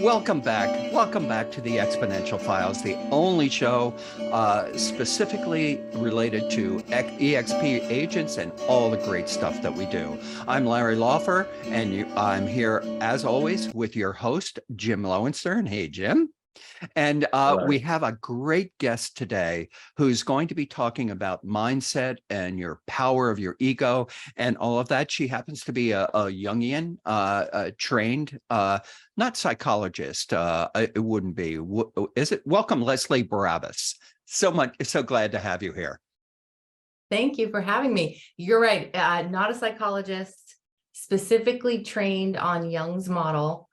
Welcome back. Welcome back to the Exponential Files, the only show specifically related to EXP agents and all the great stuff that we do. I'm Larry Laufer, and I'm here, as always, with your host, Jim Lowenstern. Hey, Jim. And we have a great guest today who's going to be talking about mindset and your power of your ego and all of that. She happens to be a Jungian trained, not psychologist. It wouldn't be, is it? Welcome, Lesley Barabas. So glad to have you here. Thank you for having me. You're right. Not a psychologist, specifically trained on Jung's model.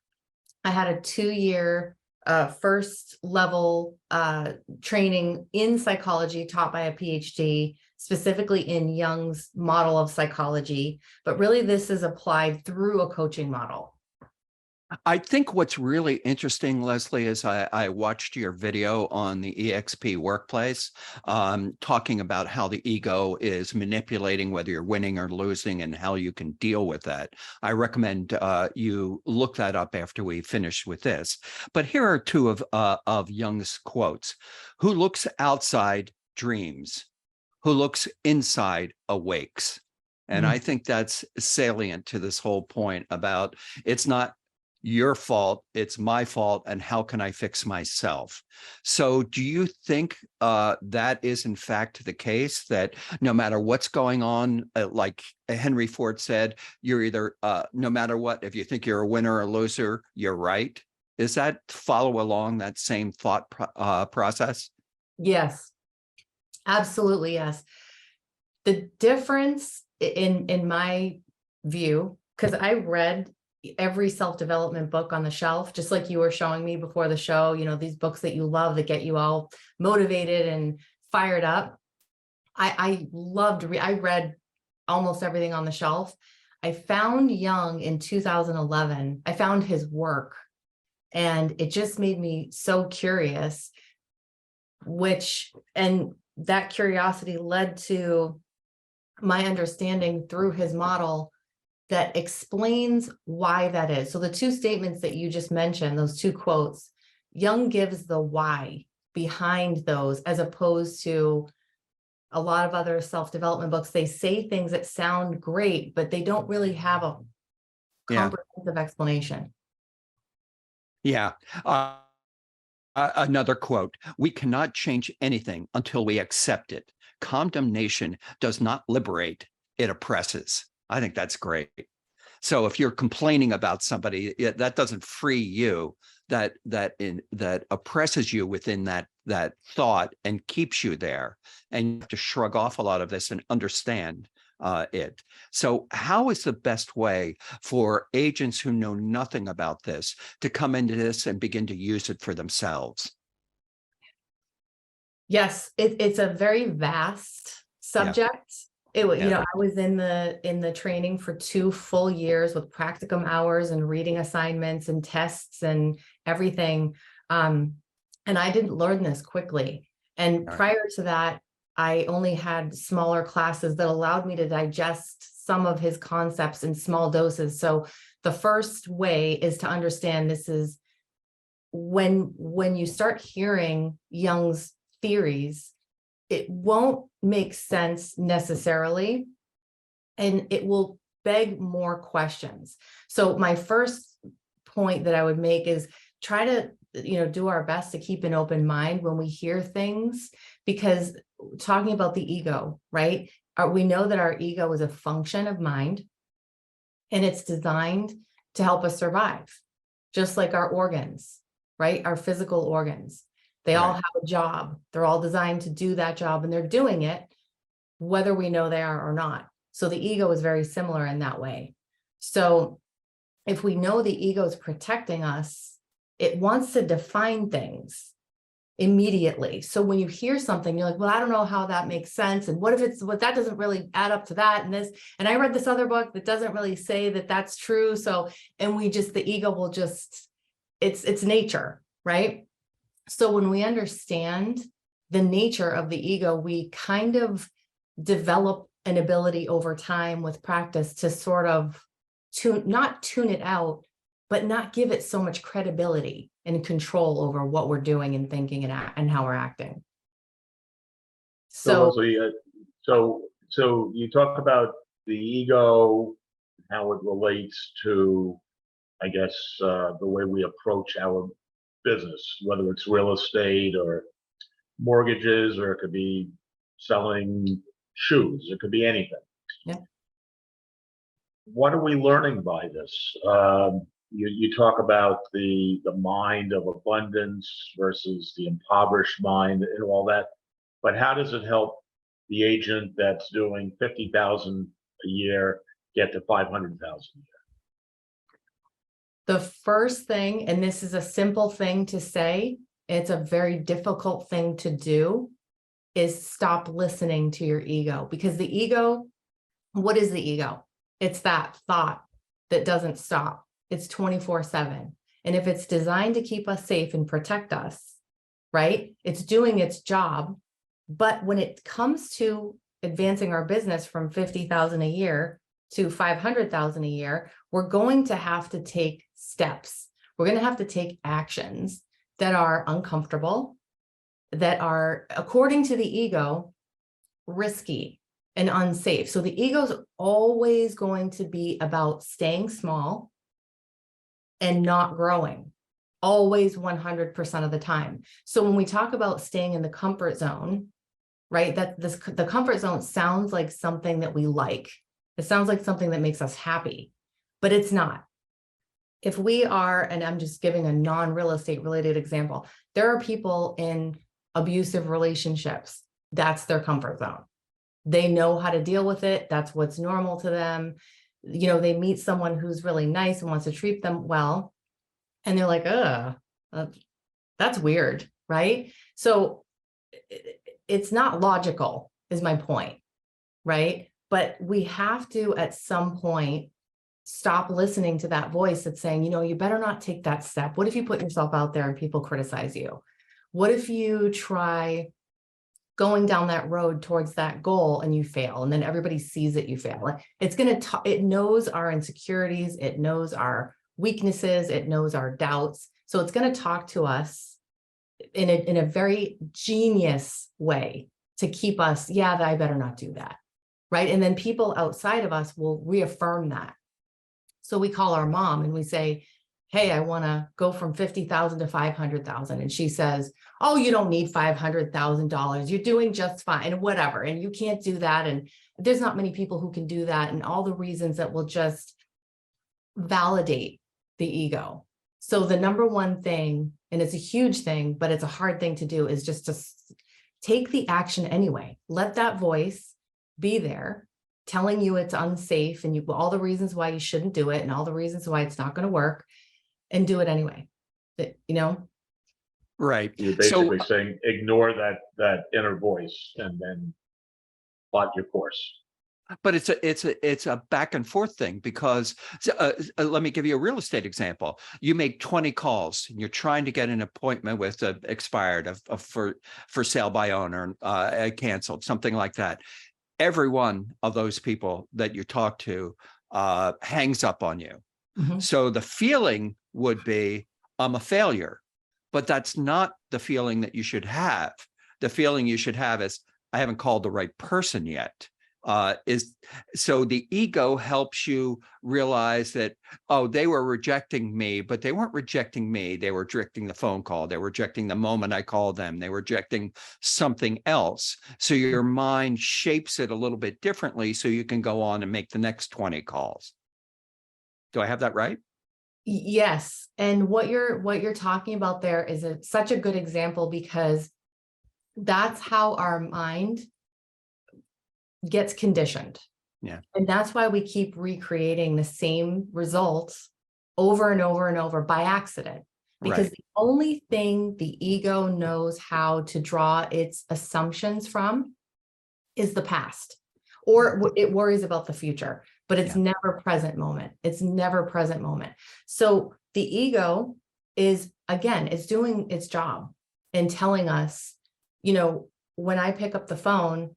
I had a 2-year first level training in psychology taught by a PhD, specifically in Jung's model of psychology. But really, this is applied through a coaching model. I think what's really interesting, Lesley, is I watched your video on the EXP workplace, talking about how the ego is manipulating whether you're winning or losing and how you can deal with that. I recommend you look that up after we finish with this. But here are two of Jung's quotes. Who looks outside dreams, who looks inside awakes. And I think that's salient to this whole point about it's not your fault, it's my fault, and how can I fix myself? So do you think that is in fact the case, that no matter what's going on, like Henry Ford said, you're either, no matter what, if you think you're a winner or a loser, you're right? Is that follow along that same thought process? Yes, absolutely, yes. The difference in my view, because I read every self-development book on the shelf, just like you were showing me before the show, you know, these books that you love that get you all motivated and fired up. I read almost everything on the shelf. I found Jung in 2011. I found his work and it just made me so curious, and that curiosity led to my understanding through his model that explains why that is. So the two statements that you just mentioned, those two quotes, Jung gives the why behind those, as opposed to a lot of other self-development books. They say things that sound great, but they don't really have a comprehensive explanation. Yeah. Another quote, we cannot change anything until we accept it. Condemnation does not liberate, it oppresses. I think that's great. So if you're complaining about somebody, that doesn't free you, that oppresses you within that thought and keeps you there. And you have to shrug off a lot of this and understand it. So how is the best way for agents who know nothing about this to come into this and begin to use it for themselves? Yes, it's a very vast subject. Yeah. You know, I was in the training for 2 full years with practicum hours and reading assignments and tests and everything. And I didn't learn this quickly. And prior to that, I only had smaller classes that allowed me to digest some of his concepts in small doses. So the first way is to understand this is when you start hearing Jung's theories, it won't make sense necessarily, and it will beg more questions. So my first point that I would make is try to, do our best to keep an open mind when we hear things, because talking about the ego, right? We know that our ego is a function of mind, and it's designed to help us survive, just like our organs, right? Our physical organs. They all have a job. They're all designed to do that job, and they're doing it whether we know they are or not. So the ego is very similar in that way. So if we know the ego is protecting us, it wants to define things immediately. So when you hear something, you're like, well, I don't know how that makes sense. And what if that doesn't really add up to that and this, and I read this other book that doesn't really say that that's true. So, and the ego will it's nature, right? So when we understand the nature of the ego, we kind of develop an ability over time with practice to sort of not tune it out, but not give it so much credibility and control over what we're doing and thinking and how we're acting. So Lesley, so you talk about the ego, how it relates to, I guess, the way we approach our business, whether it's real estate or mortgages, or it could be selling shoes, it could be anything. Yeah. What are we learning by this? You talk about the mind of abundance versus the impoverished mind and all that, but how does it help the agent that's doing 50,000 a year get to 500,000 a year? The first thing, and this is a simple thing to say, it's a very difficult thing to do, is stop listening to your ego. Because the ego, what is the ego? It's that thought that doesn't stop. It's 24/7. And if it's designed to keep us safe and protect us, right? It's doing its job. But when it comes to advancing our business from 50,000 a year to 500,000 a year, we're going to have to take steps. We're going to have to take actions that are uncomfortable, that are, according to the ego, risky and unsafe. So the ego is always going to be about staying small and not growing, always 100% of the time. So when we talk about staying in the comfort zone, right, the comfort zone sounds like something that we like. It sounds like something that makes us happy, but it's not. If we are, and I'm just giving a non-real estate related example, there are people in abusive relationships. That's their comfort zone. They know how to deal with it. That's what's normal to them. You know, they meet someone who's really nice and wants to treat them well, and they're like, that's weird, right? So it's not logical, is my point, right? But we have to, at some point, stop listening to that voice that's saying, you know, you better not take that step. What if you put yourself out there and people criticize you? What if you try going down that road towards that goal and you fail, and then everybody sees that you fail? It's going to, it knows our insecurities, it knows our weaknesses, it knows our doubts. So it's going to talk to us in a very genius way to keep us, yeah, I better not do that, right? And then people outside of us will reaffirm that. So we call our mom and we say, hey, I want to go from 50,000 to 500,000. And she says, oh, you don't need $500,000. You're doing just fine and whatever. And you can't do that. And there's not many people who can do that. And all the reasons that will just validate the ego. So the number one thing, and it's a huge thing, but it's a hard thing to do, is just to take the action anyway. Let that voice be there telling you it's unsafe and all the reasons why you shouldn't do it and all the reasons why it's not going to work, and do it anyway. You know? Right. You're basically saying ignore that inner voice and then plot your course. But it's a back and forth thing, because let me give you a real estate example. You make 20 calls and you're trying to get an appointment with expired for sale by owner, canceled, something like that. Every one of those people that you talk to hangs up on you. Mm-hmm. So the feeling would be, I'm a failure, but that's not the feeling that you should have. The feeling you should have is, I haven't called the right person yet. So the ego helps you realize that, oh, they were rejecting me, but they weren't rejecting me. They were rejecting the phone call. They were rejecting the moment I called them. They were rejecting something else. So your mind shapes it a little bit differently so you can go on and make the next 20 calls. Do I have that right? Yes. And what you're talking about there is such a good example, because that's how our mind gets conditioned. Yeah. And that's why we keep recreating the same results over and over and over by accident. Because right. The only thing the ego knows how to draw its assumptions from is the past, or it worries about the future, but it's never present moment. It's never present moment. So the ego is, again, it's doing its job and telling us, you know, when I pick up the phone,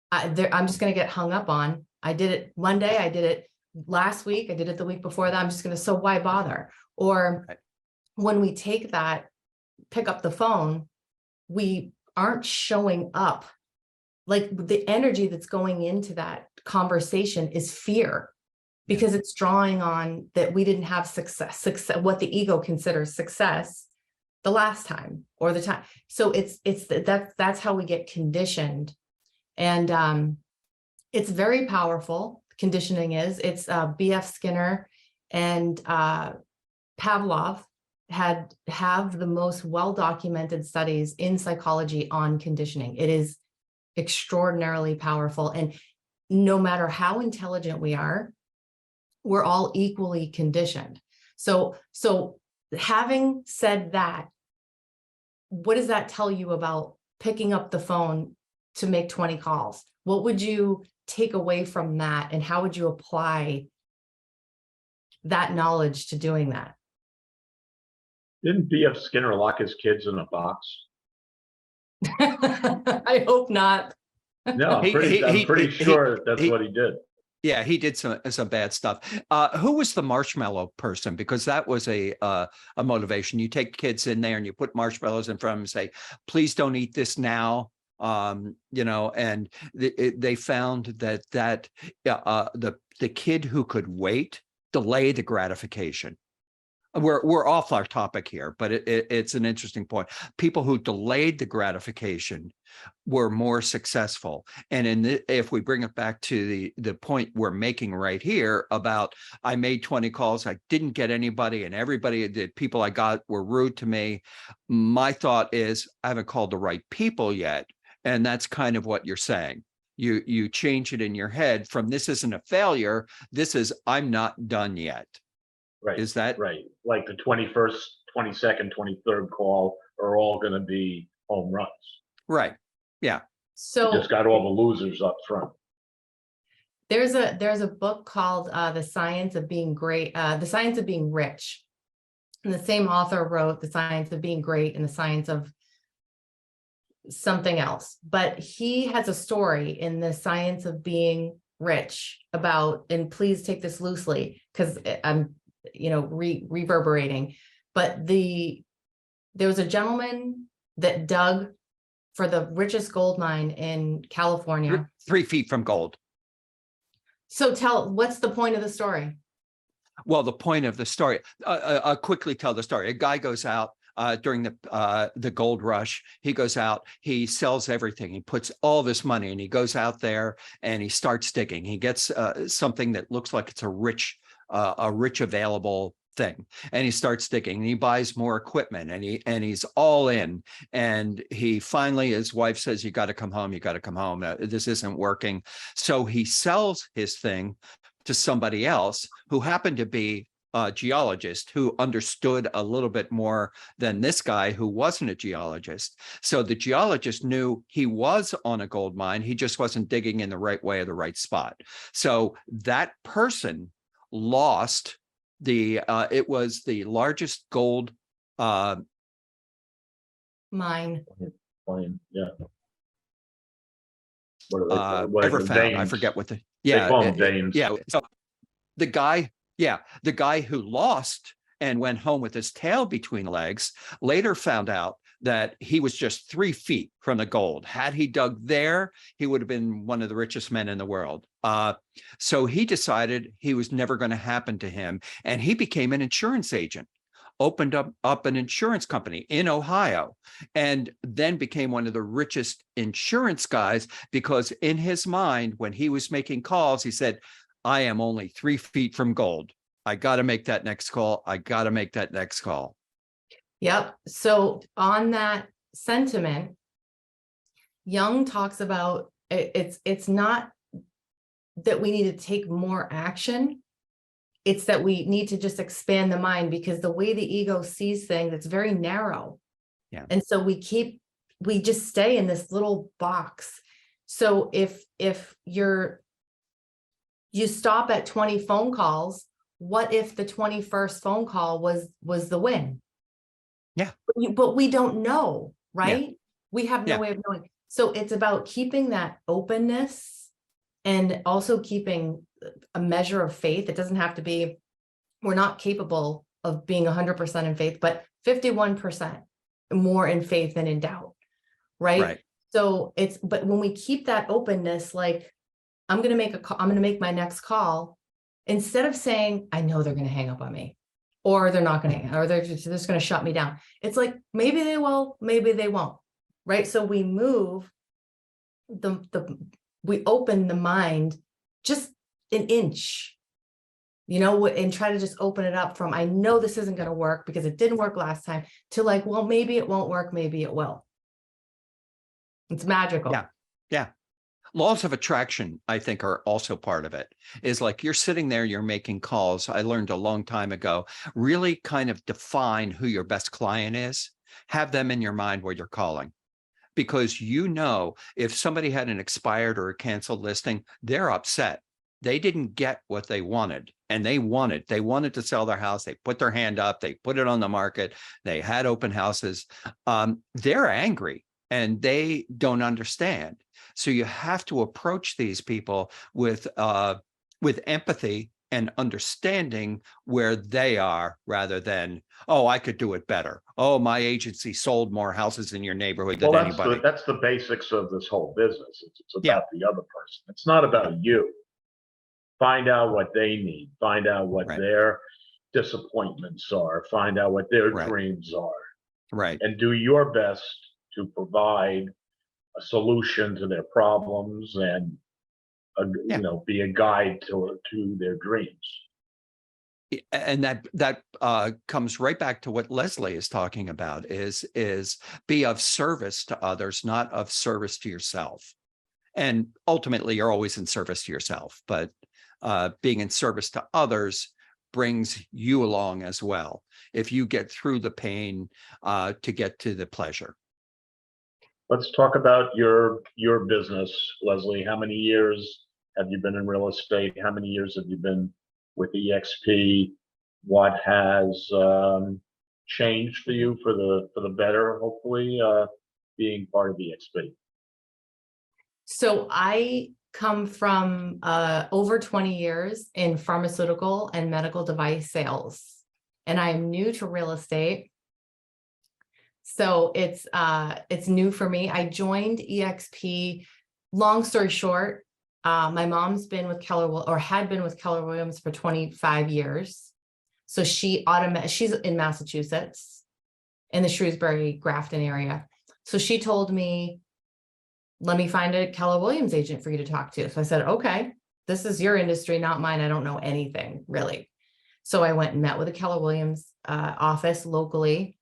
I'm just going to get hung up on. I did it Monday. I did it last week, I did it the week before that, I'm just gonna, so why bother? Or Right. when we take that, pick up the phone, we aren't showing up. Like the energy that's going into that conversation is fear, because it's drawing on that we didn't have success, what the ego considers success the last time or the time. So that's how we get conditioned. And it's very powerful. Conditioning it's B.F. Skinner and Pavlov have the most well-documented studies in psychology on conditioning. It is extraordinarily powerful. And no matter how intelligent we are, we're all equally conditioned. So having said that, what does that tell you about picking up the phone to make 20 calls? What would you take away from that? And how would you apply that knowledge to doing that? Didn't B.F. Skinner lock his kids in a box? I hope not. No, I'm pretty sure that's what he did. Yeah, he did some bad stuff. Who was the marshmallow person? Because that was a motivation. You take kids in there and you put marshmallows in front of them and say, please don't eat this now. And they found that the kid who could wait, delay the gratification. We're off our topic here, but it's an interesting point. People who delayed the gratification were more successful. And if we bring it back to the point we're making right here about, I made 20 calls, I didn't get anybody, and the people I got were rude to me. My thought is, I haven't called the right people yet. And that's kind of what you're saying. You change it in your head from, this isn't a failure, this is, I'm not done yet. Right. Is that right? Like the 21st, 22nd, 23rd call are all going to be home runs. Right. Yeah. So you just got all the losers up front. There's a book called The Science of Being Great, The Science of Being Rich. And the same author wrote The Science of Being Great and The Science of something else. But he has a story in The Science of Being Rich about, and please take this loosely because I'm reverberating, but there was a gentleman that dug for the richest gold mine in California. 3 feet from gold. So what's the point of the story? Well, the point of the story, I'll quickly tell the story. A guy goes out during the gold rush. He goes out, he sells everything. He puts all this money and he goes out there and he starts digging. He gets something that looks like it's a rich available thing, and he starts digging and he buys more equipment and he's all in, and he finally, his wife says, you got to come home, this isn't working. So he sells his thing to somebody else who happened to be a geologist who understood a little bit more than this guy who wasn't a geologist. So the geologist knew he was on a gold mine, he just wasn't digging in the right way or the right spot. So that person lost it was the largest gold Mine. Yeah. Ever found. I forget what they call them veins. Yeah. So the guy who lost and went home with his tail between legs later found out that he was just 3 feet from the gold. Had he dug there, he would have been one of the richest men in the world. So he decided he was never going to happen to him. And he became an insurance agent, opened up an insurance company in Ohio, and then became one of the richest insurance guys, because in his mind, when he was making calls, he said, I am only 3 feet from gold. I got to make that next call. Yep. So on that sentiment, Jung talks about it's not that we need to take more action. It's that we need to just expand the mind, because the way the ego sees things, it's very narrow. Yeah. And so we just stay in this little box. So if you stop at 20 phone calls, what if the 21st phone call was the win? Yeah. But we don't know, right? Yeah. We have no way of knowing. So it's about keeping that openness and also keeping a measure of faith. It doesn't have to be, we're not capable of being 100% in faith, but 51% more in faith than in doubt. Right. So but when we keep that openness, like, I'm going to make a call, I'm going to make my next call, instead of saying, I know they're going to hang up on me, or they're not going to, or they're just going to shut me down. It's like, maybe they will, maybe they won't. Right. So we move we open the mind just an inch, and try to just open it up from, I know this isn't going to work because it didn't work last time, to like, well, maybe it won't work. Maybe it will. It's magical. Yeah. Yeah. Laws of attraction, I think, are also part of it. Is like, you're sitting there, you're making calls. I learned a long time ago, really kind of define who your best client is. Have them in your mind where you're calling. Because if somebody had an expired or a canceled listing, they're upset. They didn't get what they wanted. And they wanted to sell their house. They put their hand up, they put it on the market, they had open houses. They're angry and they don't understand. So you have to approach these people with empathy and understanding where they are, rather than, oh, I could do it better. Oh, my agency sold more houses in your neighborhood than anybody. That's the basics of this whole business. It's about the other person. It's not about you. Find out what they need. Find out what their disappointments are. Find out what their dreams are. Right. And do your best to provide a solution to their problems and be a guide to their dreams. And that comes right back to what Lesley is talking about, is be of service to others, not of service to yourself. And ultimately, you're always in service to yourself, but being in service to others brings you along as well, if you get through the pain to get to the pleasure. Let's talk about your business, Lesley. How many years have you been in real estate? How many years have you been with eXp? What has changed for you for the better, hopefully, being part of eXp? So I come from over 20 years in pharmaceutical and medical device sales, and I am new to real estate. So it's new for me. I joined eXp, long story short, my mom's been with had been with Keller Williams for 25 years. So she's in Massachusetts, in the Shrewsbury, Grafton area. So she told me, let me find a Keller Williams agent for you to talk to. So I said, okay, this is your industry, not mine. I don't know anything really. So I went and met with a Keller Williams office locally.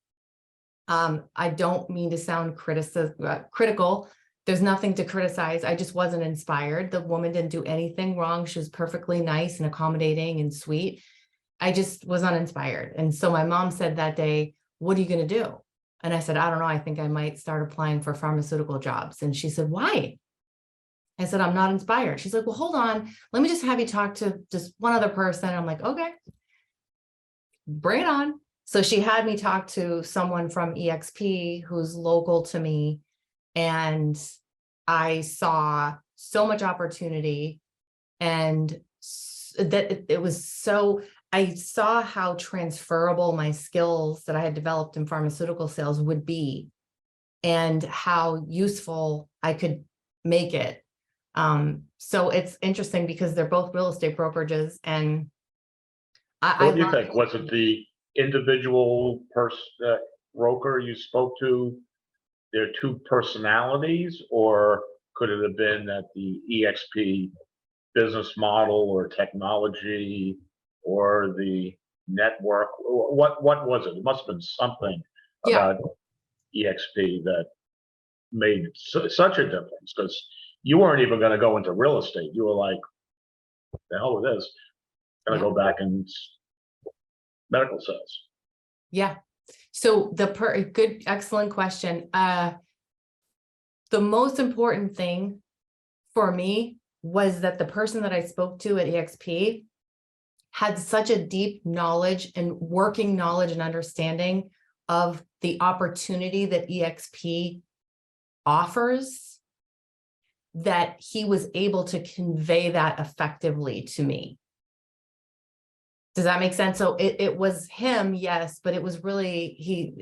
I don't mean to sound critical. There's nothing to criticize. I just wasn't inspired. The woman didn't do anything wrong. She was perfectly nice and accommodating and sweet. I just was uninspired. And so my mom said that day, what are you going to do? And I said, I don't know. I think I might start applying for pharmaceutical jobs. And she said, why? I said, I'm not inspired. She's like, well, hold on. Let me just have you talk to just one other person. I'm like, okay, bring it on. So she had me talk to someone from eXp who's local to me. And I saw so much opportunity, and that it was so, I saw how transferable my skills that I had developed in pharmaceutical sales would be, and how useful I could make it. So it's interesting because they're both real estate brokerages, and what do you think? Was it the individual broker you spoke to, their two personalities, or could it have been that the eXp business model or technology or the network? What was it? It must have been something about eXp that made such a difference, because you weren't even going to go into real estate. You were like, the hell with this, going to go back and medical sales. Yeah. So excellent question. The most important thing for me was that the person that I spoke to at eXp had such a deep knowledge and working knowledge and understanding of the opportunity that eXp offers, that he was able to convey that effectively to me. Does that make sense? So it was him, yes, but it was really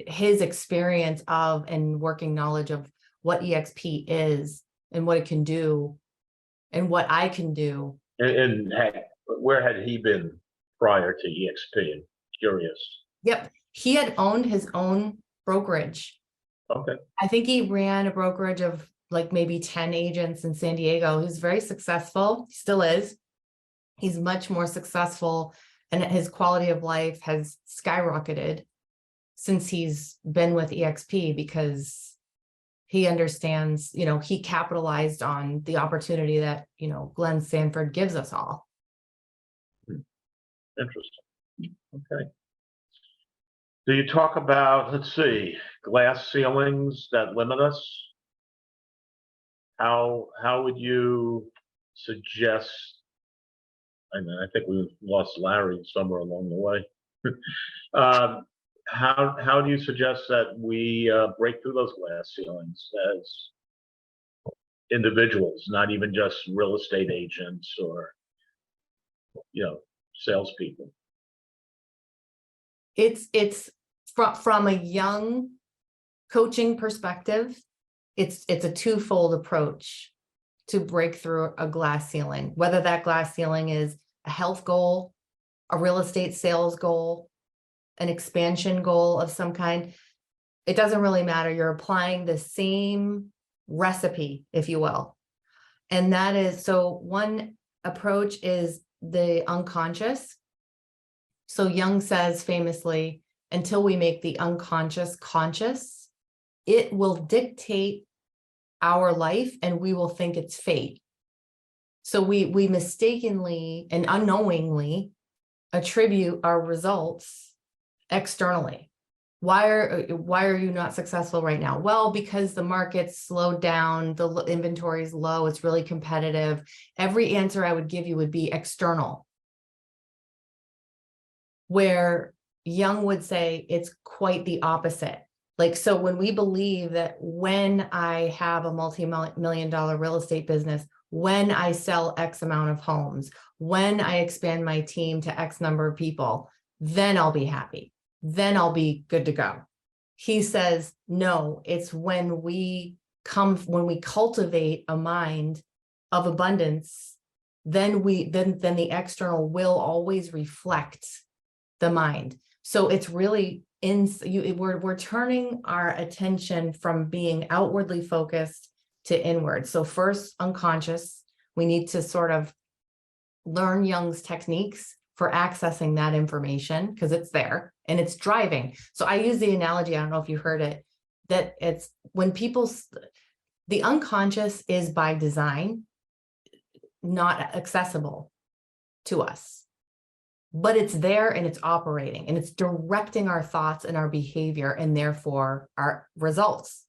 his experience of and working knowledge of what EXP is and what it can do and what I can do. And where had he been prior to EXP? I'm curious. Yep. He had owned his own brokerage. Okay. I think he ran a brokerage of like maybe 10 agents in San Diego. He's very successful. He still is. He's much more successful, and his quality of life has skyrocketed since he's been with EXP because he understands, he capitalized on the opportunity that, Glenn Sanford gives us all. Interesting. Okay. Do you talk about, let's see, glass ceilings that limit us? How would you suggest, I mean, I think we lost Larry somewhere along the way. How do you suggest that we break through those glass ceilings as individuals, not even just real estate agents or, salespeople? It's from a young coaching perspective, it's a twofold approach to break through a glass ceiling, whether that glass ceiling is a health goal, a real estate sales goal, an expansion goal of some kind. It doesn't really matter. You're applying the same recipe, if you will. And that is, so one approach is the unconscious. So Jung says famously, until we make the unconscious conscious, it will dictate our life and we will think it's fate. So we mistakenly and unknowingly attribute our results externally. Why are you not successful right now? Well, because the market's slowed down, the inventory is low, it's really competitive. Every answer I would give you would be external. Where Jung would say it's quite the opposite. Like, so when we believe that when I have a multi-million-dollar real estate business, when I sell X amount of homes, when I expand my team to X number of people, then I'll be happy. Then I'll be good to go. He says, no, it's when we cultivate a mind of abundance, then the external will always reflect the mind. So it's really we're turning our attention from being outwardly focused to inward. So first, unconscious, we need to sort of learn Jung's techniques for accessing that information because it's there and it's driving. So I use the analogy, I don't know if you heard it, that it's when the unconscious is by design not accessible to us. But it's there and it's operating and it's directing our thoughts and our behavior and therefore our results,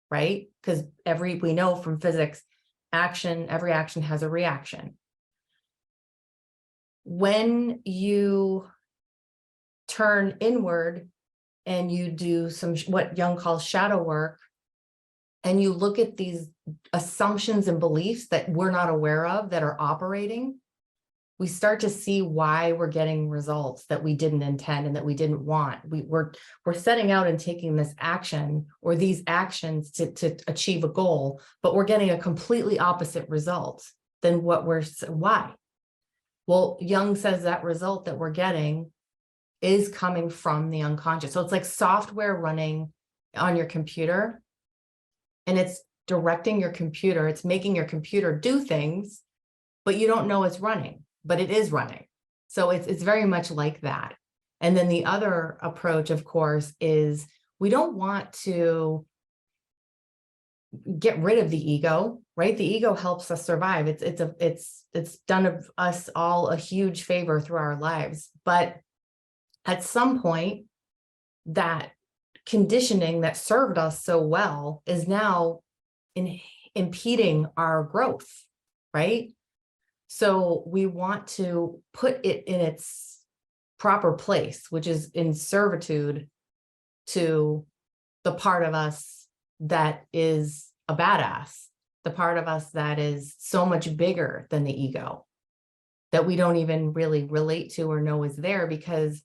right? Because we know from physics, every action has a reaction. When you turn inward and you do what Jung calls shadow work, and you look at these assumptions and beliefs that we're not aware of that are operating, we start to see why we're getting results that we didn't intend and that we didn't want. We're setting out and taking this action or these actions to achieve a goal, but we're getting a completely opposite result than why? Well, Jung says that result that we're getting is coming from the unconscious. So it's like software running on your computer and it's directing your computer. It's making your computer do things, but you don't know it's running. But it is running. So it's very much like that. And then the other approach, of course, is we don't want to get rid of the ego, right? The ego helps us survive. It's done us all a huge favor through our lives. But at some point, that conditioning that served us so well is now impeding our growth, right? So we want to put it in its proper place, which is in servitude to the part of us that is a badass, the part of us that is so much bigger than the ego, that we don't even really relate to or know is there, because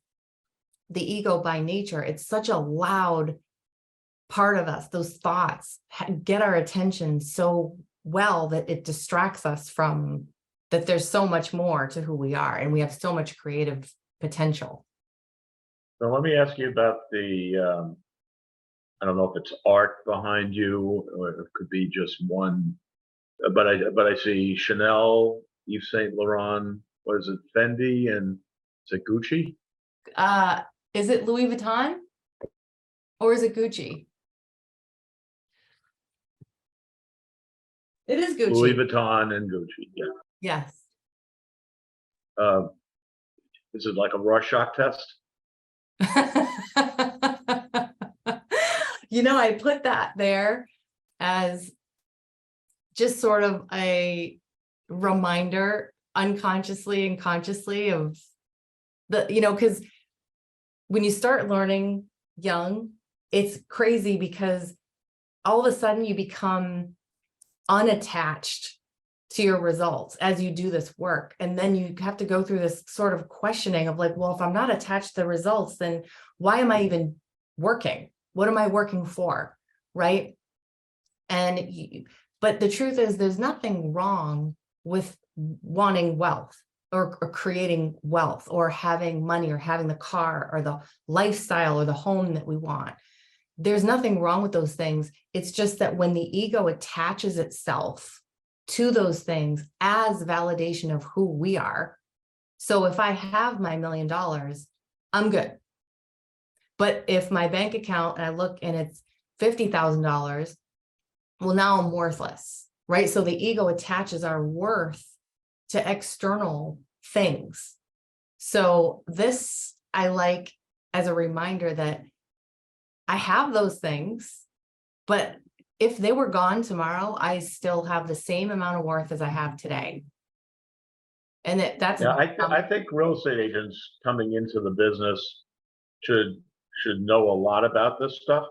the ego by nature, it's such a loud part of us. Those thoughts get our attention so well that it distracts us from that there's so much more to who we are, and we have so much creative potential. So let me ask you about the, I don't know if it's art behind you, or it could be just one, but I see Chanel, Yves Saint Laurent, what is it, Fendi, and is it Gucci? Is it Louis Vuitton or is it Gucci? It is Gucci. Louis Vuitton and Gucci, yeah. Yes. Is it like a Rorschach test? You know, I put that there as just sort of a reminder, unconsciously and consciously, of the, you know, because when you start learning young, it's crazy because all of a sudden you become unattached to your results as you do this work. And then you have to go through this sort of questioning of like, well, if I'm not attached to the results, then why am I even working? What am I working for? Right. But the truth is, there's nothing wrong with wanting wealth or creating wealth or having money or having the car or the lifestyle or the home that we want. There's nothing wrong with those things. It's just that when the ego attaches itself to those things as validation of who we are. So if I have my $1 million, I'm good. But if my bank account and I look and it's $50,000, well, now I'm worthless, right? So the ego attaches our worth to external things. So this I like as a reminder that I have those things, but if they were gone tomorrow, I still have the same amount of worth as I have today. And that's Yeah, I think real estate agents coming into the business should know a lot about this stuff,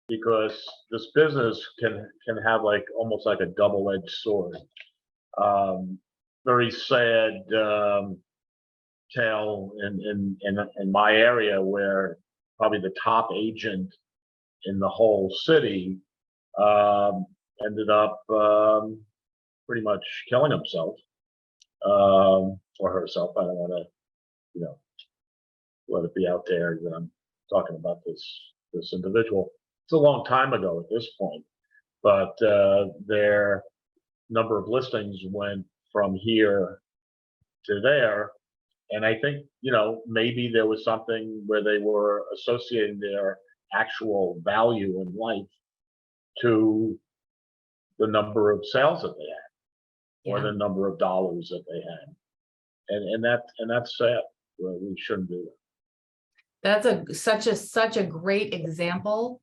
because this business can have like almost like a double-edged sword. Very sad tale in my area, where probably the top agent in the whole city ended up pretty much killing himself or herself. I don't want to, you know, let it be out there that I'm talking about this individual. It's a long time ago at this point, but their number of listings went from here to there. And I think, you know, maybe there was something where they were associating their actual value in life to the number of sales that they had, or the number of dollars that they had. And that's sad. We shouldn't do that. That's such a great example.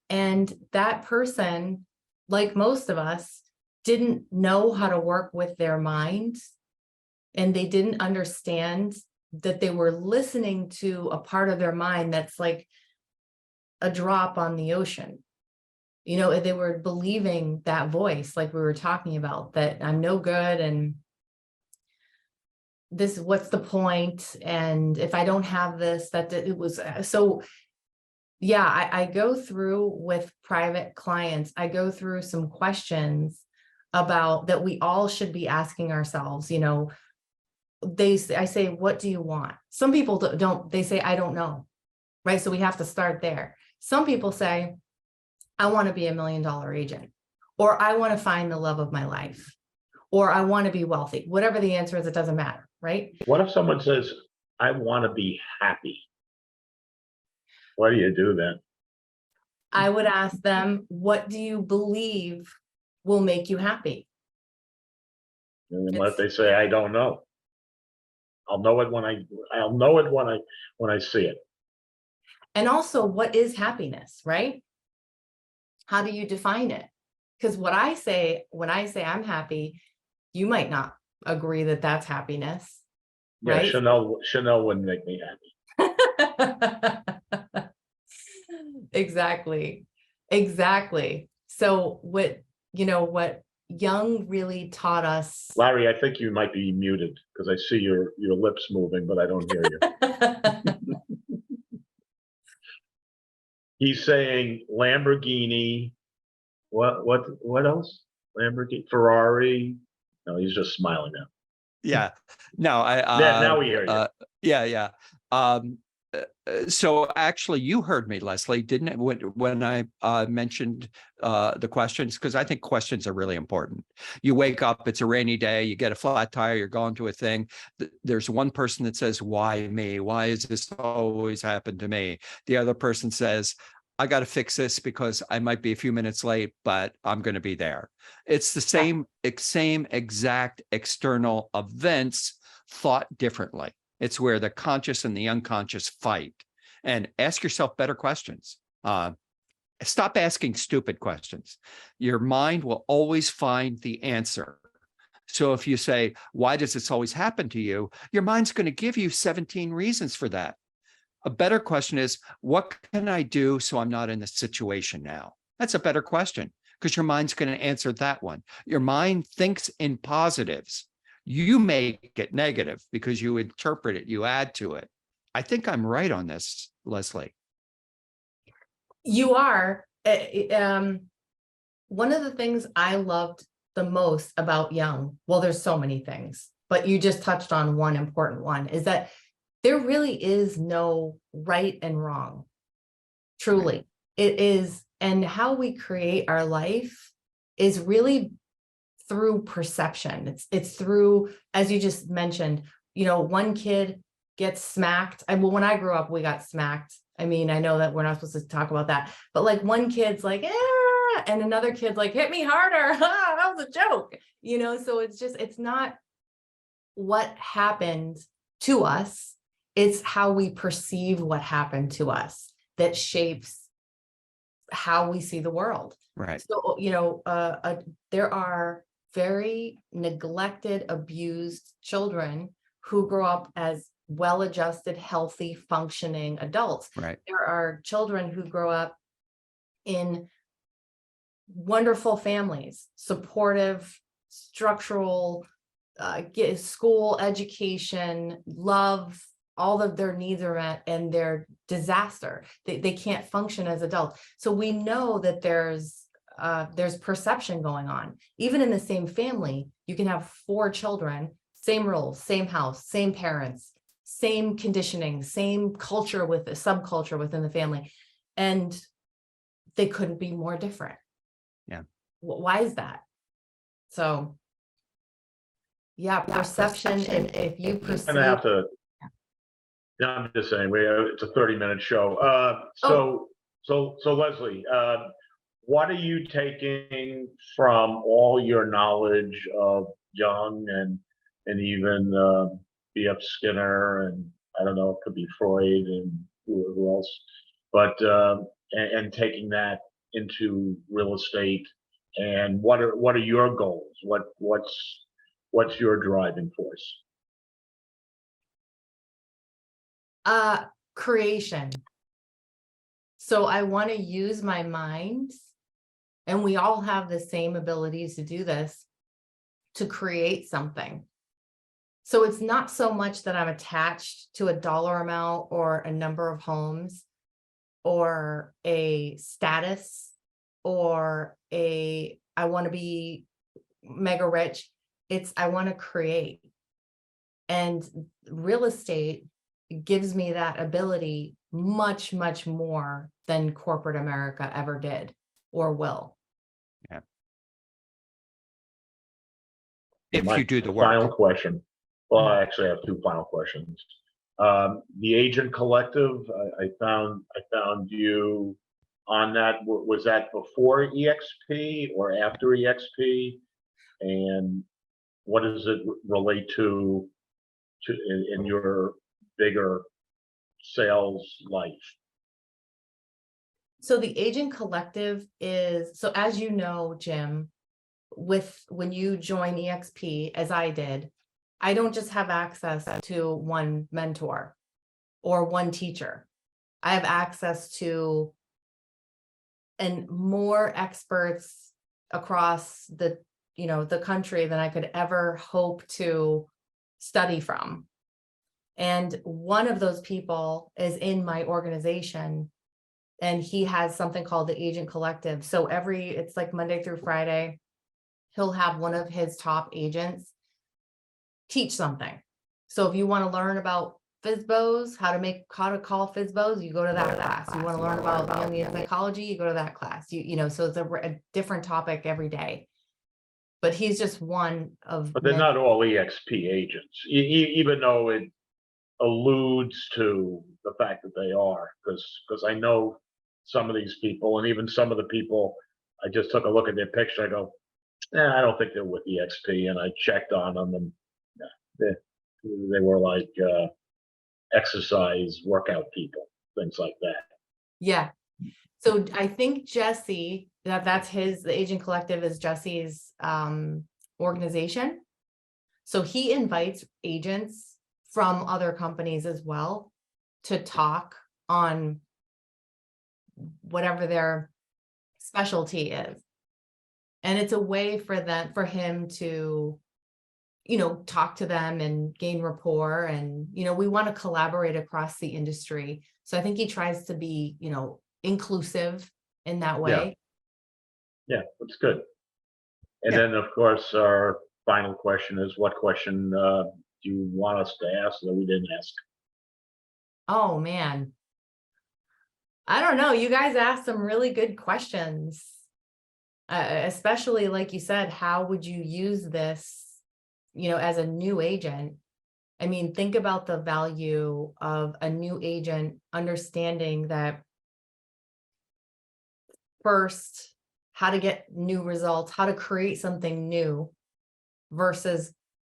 And that person, like most of us, didn't know how to work with their mind, and they didn't understand that they were listening to a part of their mind that's like a drop on the ocean. You know, they were believing that voice, like we were talking about, that I'm no good, and this, what's the point? And if I don't have this, that it was so. Yeah, I go through with private clients, I go through some questions about that we all should be asking ourselves. You know, I say, what do you want? Some people don't, they say, I don't know. Right. So we have to start there. Some people say, I want to be $1 million agent, or I want to find the love of my life, or I want to be wealthy. Whatever the answer is, it doesn't matter. Right. What if someone says, I want to be happy? Why do you do that? I would ask them, what do you believe will make you happy? And what if they say, I don't know? I'll know it when I see it. And also, what is happiness, right? How do you define it? Because what I say, when I say I'm happy, you might not agree that that's happiness. Yeah, right? Chanel wouldn't make me happy. Exactly. So what Young really taught us. Larry, I think you might be muted because I see your lips moving, but I don't hear you. He's saying Lamborghini. What else? Lamborghini, Ferrari. No, he's just smiling now. Yeah. No, Now we hear you. Yeah. So actually you heard me, Lesley, didn't it? When I mentioned the questions, because I think questions are really important. You wake up, it's a rainy day, you get a flat tire, you're going to a thing. There's one person that says, why me? Why is this always happened to me? The other person says, I got to fix this because I might be a few minutes late, but I'm going to be there. It's the same exact external events thought differently. It's where the conscious and the unconscious fight. And ask yourself better questions. Stop asking stupid questions. Your mind will always find the answer. So if you say, why does this always happen to you? Your mind's going to give you 17 reasons for that. A better question is, what can I do so I'm not in this situation now? That's a better question because your mind's going to answer that one. Your mind thinks in positives. You make it negative because you interpret it, you add to it. I think I'm right on this, Lesley. You are. One of the things I loved the most about Young, well, there's so many things, but you just touched on one important one, is that there really is no right and wrong. Truly, right. It is. And how we create our life is really through perception. It's through, as you just mentioned, one kid gets smacked. Well, when I grew up, we got smacked. I mean, I know that we're not supposed to talk about that, but like one kid's like, and another kid's like, hit me harder. That was a joke, so it's not what happened to us. It's how we perceive what happened to us that shapes how we see the world. Right. So, there are very neglected, abused children who grow up as well-adjusted, healthy, functioning adults. Right. There are children who grow up in wonderful families, supportive, structural, school, education, love, all of their needs are met, and they're disaster. They can't function as adults. So we know that there's perception going on. Even in the same family, you can have 4 children, same rules, same house, same parents, same conditioning, same culture with a subculture within the family, and they couldn't be more different. Yeah. Why is that? So, yeah, perception. If you perceive, I'm gonna have to. Yeah, I'm just saying, it's a 30-minute show. So Lesley, what are you taking from all your knowledge of Jung and even B.F. Skinner, and I don't know, it could be Freud and who else, but and taking that into real estate, and what are your goals? What's your driving force? Creation. So I want to use my mind, and we all have the same abilities to do this, to create something. So it's not so much that I'm attached to a dollar amount or a number of homes or a status or I want to be mega rich. I want to create. And real estate gives me that ability much, much more than corporate America ever did or will. Yeah. If you do the work. Final question. Well, I actually have 2 final questions. The Agent Collective, I found you on that. Was that before EXP or after EXP? And what does it relate to in your bigger sales life? So the Agent Collective is, so as you know, Jim, when you join EXP, as I did, I don't just have access to one mentor or one teacher. I have access to more experts across the the country than I could ever hope to study from. And one of those people is in my organization, and he has something called the Agent Collective. So it's like Monday through Friday, he'll have one of his top agents teach something. So if you want to learn about FSBOs, how to call FSBOs, you go to that class. You want to learn about Jungian psychology, you go to that class. So it's a different topic every day. But he's just one of. But they're not all EXP agents, even though it alludes to the fact that they are, because I know some of these people, and even some of the people, I just took a look at their picture. I go, I don't think they're with EXP, and I checked on them, and they were like exercise workout people, things like that. Yeah. So I think Jesse, the Agent Collective is Jesse's organization. So he invites agents from other companies as well to talk on whatever their specialty is. And it's a way for him to, talk to them and gain rapport. And, we want to collaborate across the industry. So I think he tries to be, inclusive in that way. Yeah, that's good. And then, of course, our final question is, what question do you want us to ask that we didn't ask? Oh, man. I don't know. You guys asked some really good questions, especially like you said, how would you use this, as a new agent? I mean, think about the value of a new agent understanding that first, how to get new results, how to create something new versus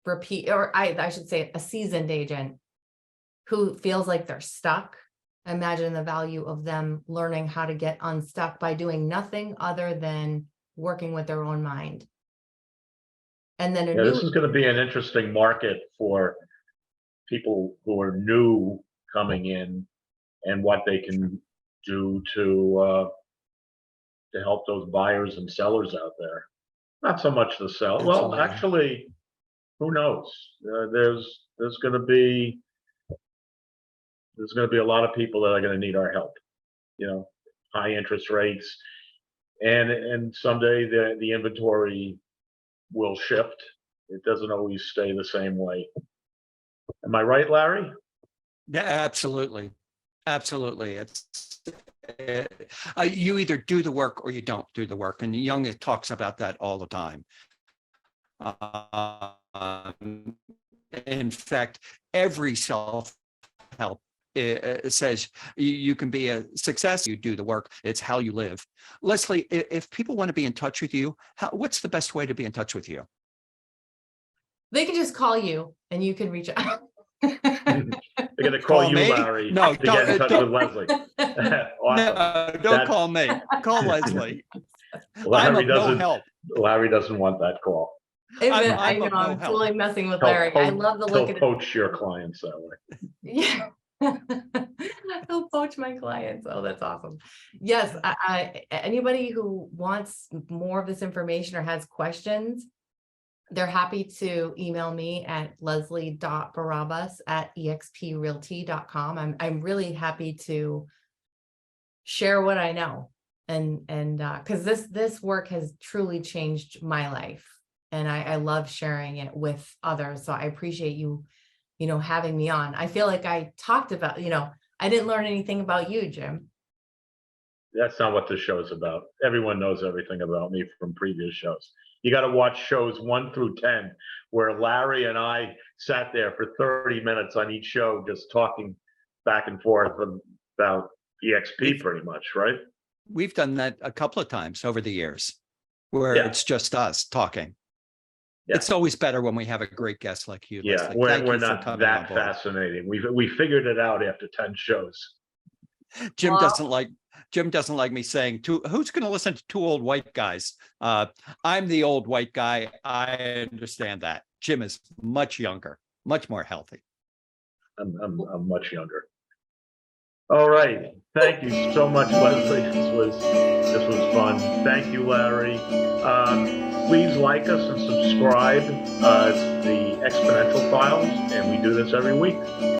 repeat, or I should say a seasoned agent who feels like they're stuck. Imagine the value of them learning how to get unstuck by doing nothing other than working with their own mind. And then this is going to be an interesting market for people who are new coming in, and what they can do to help those buyers and sellers out there. Not so much to sell. Absolutely. Well, actually, who knows? There's going to be a lot of people that are going to need our help. High interest rates, and someday the inventory will shift. It doesn't always stay the same way. Am I right, Larry? Yeah, absolutely. It's you either do the work or you don't do the work, and Jung talks about that all the time. In fact, every self-help says you can be a success. You do the work. It's how you live. Lesley, if people want to be in touch with you, what's the best way to be in touch with you? They can just call you, and you can reach out. They're going to call you, me? Larry, No, to get in touch with Lesley. Awesome. No, don't call me. Call Lesley. Larry I'm of no help. Larry doesn't want that call. I know, of no I'm help. totally messing with Larry. I love the look He'll at poach your clients that way. Yeah. He'll poach my clients. Oh, that's awesome. Yes, anybody who wants more of this information or has questions, they're happy to email me at leslie.barabas@exprealty.com. I'm really happy to share what I know, and because this work has truly changed my life, and I love sharing it with others. So I appreciate you having me on. I feel like I talked about, I didn't learn anything about you, Jim. That's not what this show is about. Everyone knows everything about me from previous shows. You got to watch shows 1 through 10, where Larry and I sat there for 30 minutes on each show, just talking back and forth about EXP pretty much, right? We've done that a couple of times over the years, where it's just us talking. Yeah. It's always better when we have a great guest like you. Yeah, Lesley. we're not that fascinating. We figured it out after 10 shows. Jim doesn't like me saying who's going to listen to 2 old white guys. I'm the old white guy. I understand that. Jim is much younger, much more healthy. I'm much younger. All right. Thank you so much, Lesley. This was fun. Thank you, Larry. Please like us and subscribe to the Exponential Files, and we do this every week.